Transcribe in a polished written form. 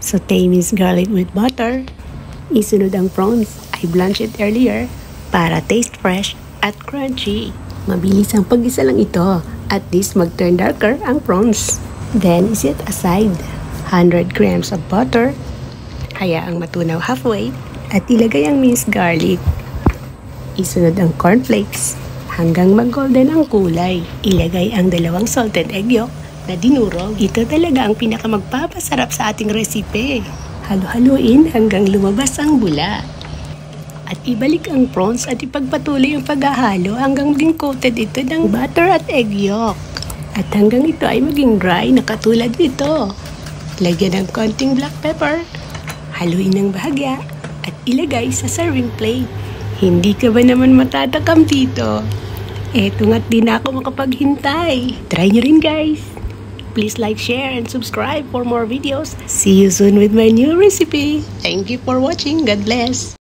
Saute minced garlic with butter. Isunod ang prawns. I blanched it earlier para taste fresh at crunchy. Mabilis ang pag-isa lang ito. At least mag-turn darker ang prawns. Then set aside. 100 grams of butter. Hayaang matunaw halfway. At ilagay ang minced garlic. Isunod ang cornflakes. Hanggang mag-golden ang kulay. Ilagay ang 2 salted egg yolk na dinurog. Ito talaga ang pinakamagpapasarap sa ating resipe. Halo-haluin hanggang lumabas ang bula. At ibalik ang prawns at ipagpatuloy ang paghahalo hanggang maging coated ito ng butter at egg yolk. At hanggang ito ay maging dry na katulad nito. Lagyan ng konting black pepper. Haluin ng bahagya at ilagay sa serving plate. Hindi ka ba naman matatakam dito? Eto nga't di na ako makapaghintay. Try nyo rin guys. Please like, share, and subscribe for more videos. See you soon with my new recipe. Thank you for watching. God bless.